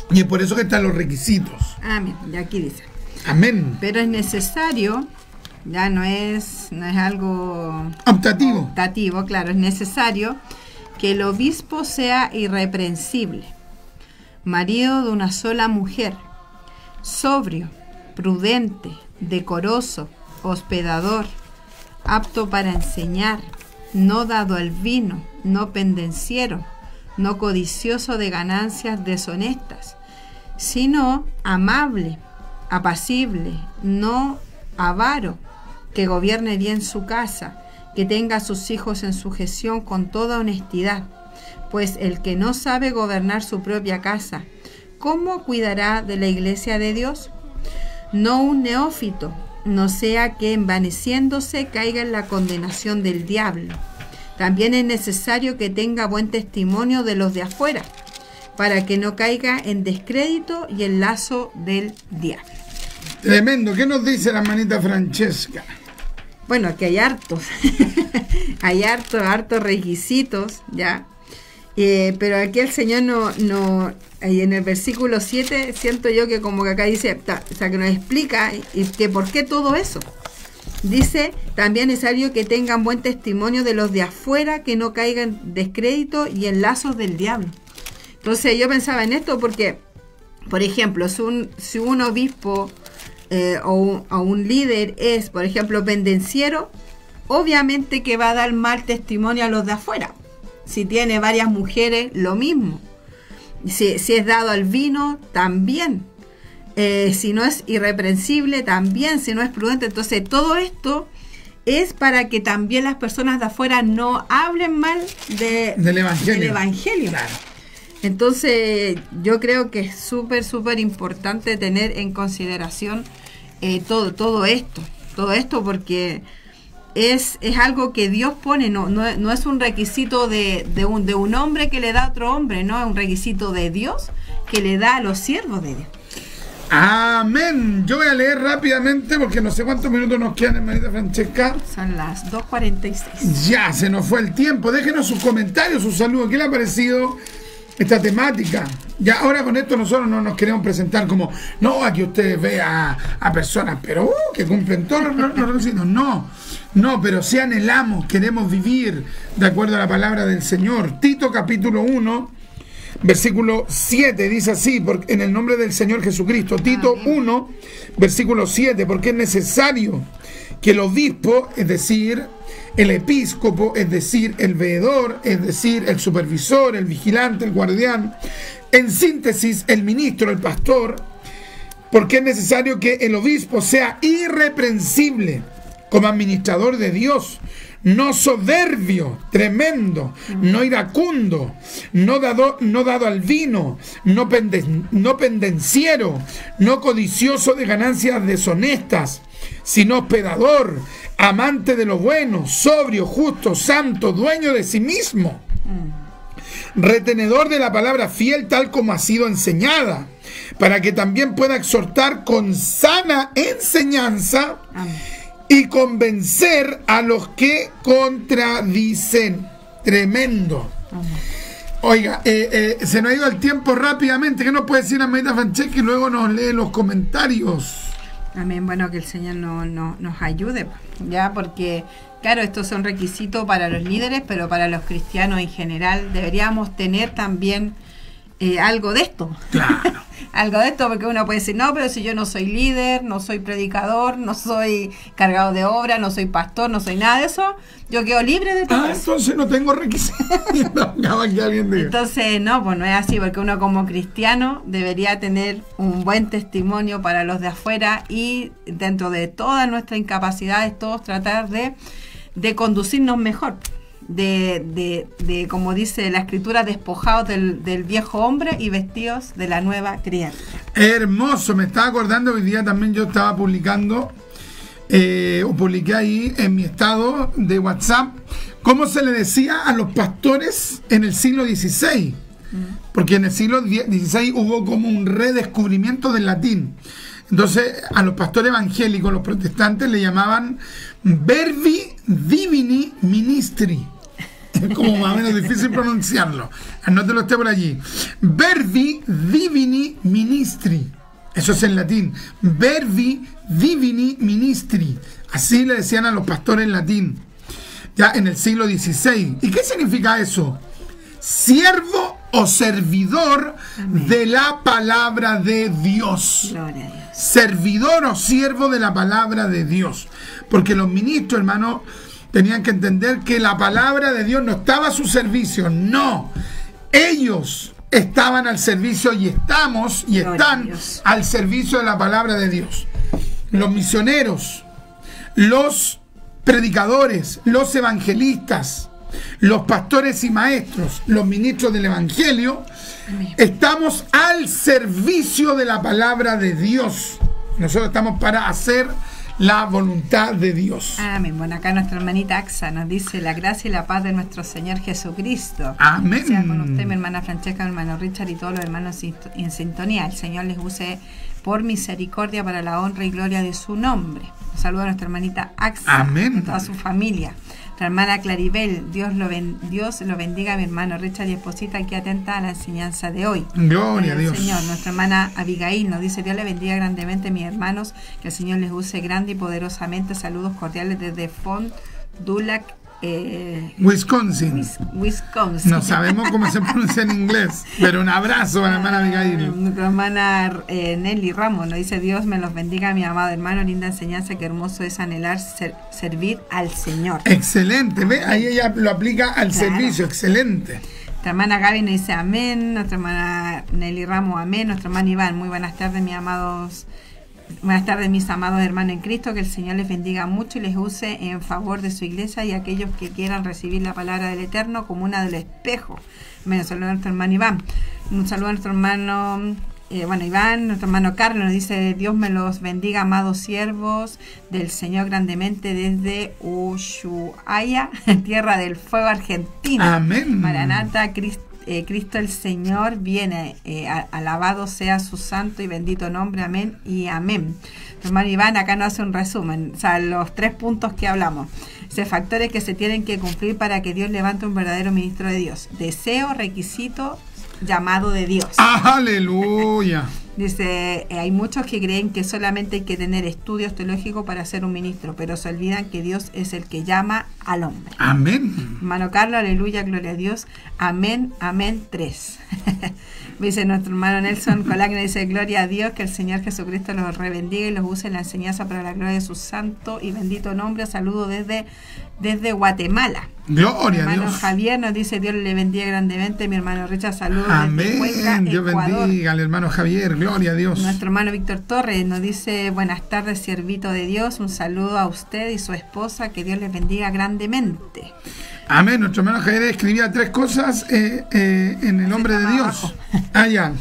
Y es por eso que están los requisitos. Amén, y aquí dice. Amén. Pero es necesario, ya no es algo optativo, claro, es necesario que el obispo sea irreprensible, marido de una sola mujer, sobrio, prudente, decoroso, hospedador, apto para enseñar, no dado al vino, no pendenciero, no codicioso de ganancias deshonestas, sino amable, apacible, no avaro, que gobierne bien su casa, que tenga a sus hijos en sujeción con toda honestidad, pues el que no sabe gobernar su propia casa, ¿cómo cuidará de la iglesia de Dios? No un neófito, no sea que envaneciéndose caiga en la condenación del diablo. También es necesario que tenga buen testimonio de los de afuera, para que no caiga en descrédito y el lazo del diablo. Tremendo. ¿Qué nos dice la hermanita Francesca? Bueno, aquí hay hartos, hay hartos requisitos, ¿ya? Pero aquí el Señor no en el versículo 7, siento yo que como que acá dice, o sea, que nos explica que por qué todo eso. Dice, también es necesario que tengan buen testimonio de los de afuera, que no caigan en descrédito y en lazos del diablo. Entonces yo pensaba en esto porque, por ejemplo, si un obispo o un líder es, por ejemplo, pendenciero, obviamente que va a dar mal testimonio a los de afuera. Si tiene varias mujeres, lo mismo. Si es dado al vino, también. Si no es irreprensible, también. Si no es prudente. Entonces, todo esto es para que también las personas de afuera no hablen mal del Evangelio. Claro. Entonces, yo creo que es súper importante tener en consideración todo esto, porque es algo que Dios pone, no es un requisito de un hombre que le da a otro hombre, no es un requisito de Dios que le da a los siervos de Dios. Amén. Yo voy a leer rápidamente porque no sé cuántos minutos nos quedan, hermanita Francesca. Son las 2:46. Ya, se nos fue el tiempo. Déjenos sus comentarios, sus saludos. ¿Qué le ha parecido esta temática. Ya ahora con esto nosotros no nos queremos presentar como, no, aquí ustedes ve a personas, pero que cumplen todos los requisitos. No, pero si anhelamos, queremos vivir de acuerdo a la palabra del Señor. Tito capítulo 1, versículo 7 dice así, porque en el nombre del Señor Jesucristo. Tito 1, versículo 7, porque es necesario que el obispo, es decir, el episcopo, es decir, el veedor, es decir, el supervisor, el vigilante, el guardián, en síntesis, el ministro, el pastor, porque es necesario que el obispo sea irreprensible como administrador de Dios, no soberbio, tremendo, no iracundo, no dado al vino, no pendenciero, no codicioso de ganancias deshonestas, sino hospedador, amante de lo bueno, sobrio, justo, santo, dueño de sí mismo, retenedor de la palabra fiel tal como ha sido enseñada, para que también pueda exhortar con sana enseñanza y convencer a los que contradicen. Tremendo. Oiga, se nos ha ido el tiempo rápidamente. ¿Qué nos puede decir la hermanita Francesca y luego nos lee los comentarios? Amén. Bueno, que el Señor nos ayude, ya, porque claro, estos son requisitos para los líderes, pero para los cristianos en general deberíamos tener también algo de esto. Claro. Algo de esto, porque uno puede decir, no, pero si yo no soy líder, no soy predicador, no soy cargado de obra, no soy pastor, no soy nada de eso, yo quedo libre de todo eso. Entonces no tengo requisitos. Entonces, no, pues no es así, porque uno como cristiano debería tener un buen testimonio para los de afuera y dentro de todas nuestras incapacidades, todos tratar de conducirnos mejor. De como dice la escritura, despojados del viejo hombre y vestidos de la nueva criatura. Hermoso, me estaba acordando, hoy día también yo estaba publicando, o publiqué ahí en mi estado de WhatsApp, cómo se le decía a los pastores en el siglo XVI, porque en el siglo XVI hubo como un redescubrimiento del latín. Entonces a los pastores evangélicos, los protestantes, le llamaban Verbi Divini Ministri. Es como más o menos difícil pronunciarlo. Anótelo usted por allí. Verbi Divini Ministri. Eso es en latín. Verbi Divini Ministri. Así le decían a los pastores en latín. Ya en el siglo XVI. ¿Y qué significa eso? Siervo o servidor de la palabra de Dios. Gloria a Dios. Servidor o siervo de la palabra de Dios. Porque los ministros, hermano, tenían que entender que la palabra de Dios no estaba a su servicio, no. Ellos estaban al servicio y estamos y están al servicio de la palabra de Dios. Los misioneros, los predicadores, los evangelistas, los pastores y maestros, los ministros del evangelio, estamos al servicio de la palabra de Dios. Nosotros estamos para hacer la voluntad de Dios. Amén. Bueno, acá nuestra hermanita Axa nos dice: la gracia y la paz de nuestro Señor Jesucristo Amén. sea con usted, mi hermana Francesca, mi hermano Richard y todos los hermanos en sintonía. El Señor les use por misericordia para la honra y gloria de su nombre. Un saludo a nuestra hermanita Axa. Amén. Y toda su familia. Nuestra hermana Claribel, Dios lo bendiga, mi hermano Richard y esposita, aquí atenta a la enseñanza de hoy. Gloria a Dios. Señor. Nuestra hermana Abigail nos dice: Dios le bendiga grandemente, mis hermanos, que el Señor les use grande y poderosamente. Saludos cordiales desde Fond du Lac, Wisconsin. Wisconsin. No sabemos cómo se pronuncia en inglés, pero un abrazo a la hermana Abigail. Nuestra hermana Nelly Ramos nos dice: Dios me los bendiga, mi amado hermano, linda enseñanza, que hermoso es anhelar servir al Señor. Excelente, ¿ve? Ahí ella lo aplica al servicio, excelente. Nuestra hermana Gaby nos dice amén, nuestra hermana Nelly Ramos amén, nuestra hermana Iván, muy buenas tardes, mis amados. Buenas tardes, mis amados hermanos en Cristo, que el Señor les bendiga mucho y les use en favor de su iglesia y aquellos que quieran recibir la palabra del Eterno como una del espejo. Un saludo a nuestro hermano Iván. Un saludo a nuestro hermano, Iván, nuestro hermano Carlos nos dice: Dios me los bendiga, amados siervos del Señor grandemente desde Ushuaia, tierra del fuego, Argentina. Amén. Maranata, Cristo el Señor viene, alabado sea su santo y bendito nombre, amén y amén. Hermano Iván acá nos hace un resumen, o sea, los 3 puntos que hablamos. Factores que se tienen que cumplir para que Dios levante un verdadero ministro de Dios: deseo, requisito llamado de Dios. ¡Aleluya! Dice, hay muchos que creen que solamente hay que tener estudios teológicos para ser un ministro, pero se olvidan que Dios es el que llama al hombre. Amén. Hermano Carlos, aleluya, gloria a Dios. Amén, amén, 3. Dice nuestro hermano Nelson Colagna, dice, gloria a Dios, que el Señor Jesucristo los rebendiga y los use en la enseñanza para la gloria de su santo y bendito nombre. Saludo desde Guatemala. Gloria a Hermano Dios. Javier nos dice, Dios le bendiga grandemente. Mi hermano Richard, saludos desde Cuenca, Amén. Dios Ecuador. bendiga al hermano Javier. Gloria a Dios. Nuestro hermano Víctor Torres nos dice, buenas tardes, siervito de Dios. Un saludo a usted y su esposa, que Dios les bendiga grandemente. Amén. Nuestro hermano Javier escribía 3 cosas en el nombre de Dios. Ya.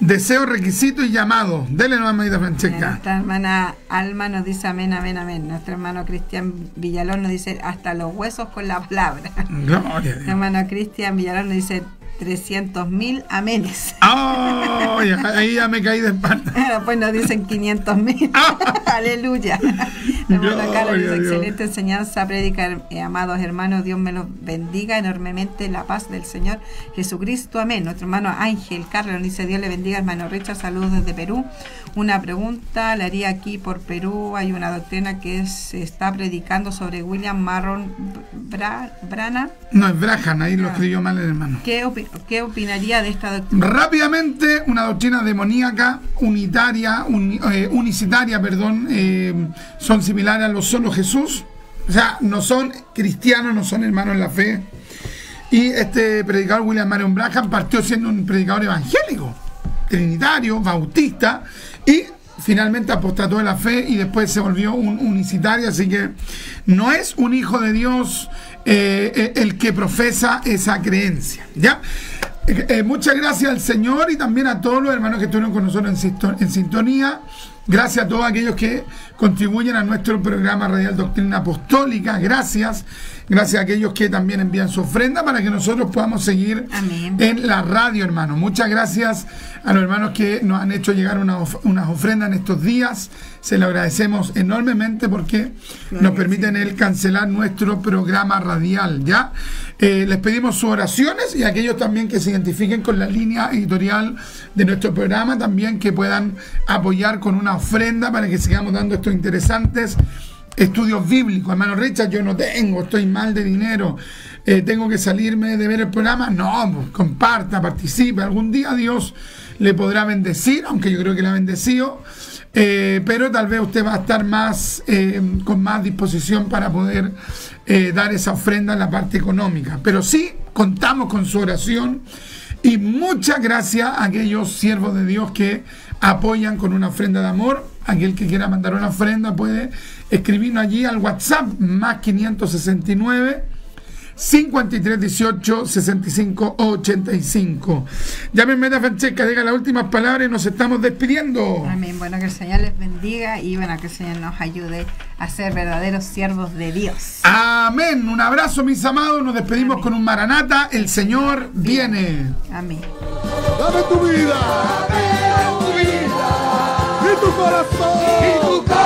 Deseo, requisito y llamado. Dele nomás, hermanita Francesca. Nuestra hermana Alma nos dice amén, amén, amén. Nuestro hermano Cristian Villalón nos dice hasta los huesos con la palabra. Gloria a Dios. Nuestro hermano Cristian Villalón nos dice 300.000 amenes. ¡Oh! Ahí ya me caí de espalda. Después nos dicen 500.000. Aleluya. Hermano Carlos dice, excelente enseñanza, prédica, amados hermanos, Dios me los bendiga enormemente, la paz del Señor Jesucristo, amén. Nuestro hermano Ángel Carlos nos dice, Dios le bendiga, hermano Richard, saludos desde Perú. Una pregunta le haría aquí por Perú, hay una doctrina que se está predicando sobre William Marron Branham. No, es Branham, ahí lo escribió mal el hermano. ¿Qué opinaría de esta doctrina? Rápidamente, una doctrina demoníaca, unicitaria, son similares a los solo Jesús, o sea, no son cristianos, no son hermanos en la fe. Y este predicador William Marion Branham partió siendo un predicador evangélico, trinitario, bautista, y finalmente apostató de la fe y después se volvió un unicitario, así que no es un hijo de Dios el que profesa esa creencia, ¿ya? Muchas gracias al Señor y también a todos los hermanos que estuvieron con nosotros en sintonía. Gracias a todos aquellos que contribuyen a nuestro programa radial Doctrina Apostólica. Gracias. Gracias a aquellos que también envían su ofrenda para que nosotros podamos seguir Amén. en la radio, hermano. Muchas gracias a los hermanos que nos han hecho llegar unas ofrendas en estos días. Se lo agradecemos enormemente porque nos permiten el cancelar nuestro programa radial, ¿ya? Les pedimos sus oraciones y aquellos también que se identifiquen con la línea editorial de nuestro programa, también que puedan apoyar con una ofrenda para que sigamos dando estos interesantes estudios bíblicos. Hermano Richard, yo no tengo, estoy mal de dinero, tengo que salirme de ver el programa. No, pues, comparta, participe. Algún día Dios le podrá bendecir, aunque yo creo que le ha bendecido, pero tal vez usted va a estar más con más disposición para poder dar esa ofrenda en la parte económica. Pero sí, contamos con su oración y muchas gracias a aquellos siervos de Dios que apoyan con una ofrenda de amor. Aquel que quiera mandar una ofrenda puede escribirnos allí al WhatsApp más 569 5318 6585. Llámenme a Francesca, diga las últimas palabras y nos estamos despidiendo. Amén. Bueno, que el Señor les bendiga y bueno, que el Señor nos ayude a ser verdaderos siervos de Dios. Amén. Un abrazo, mis amados. Nos despedimos con un Maranata. El Señor viene. Amén. Dame tu vida, y tu corazón, y tu corazón.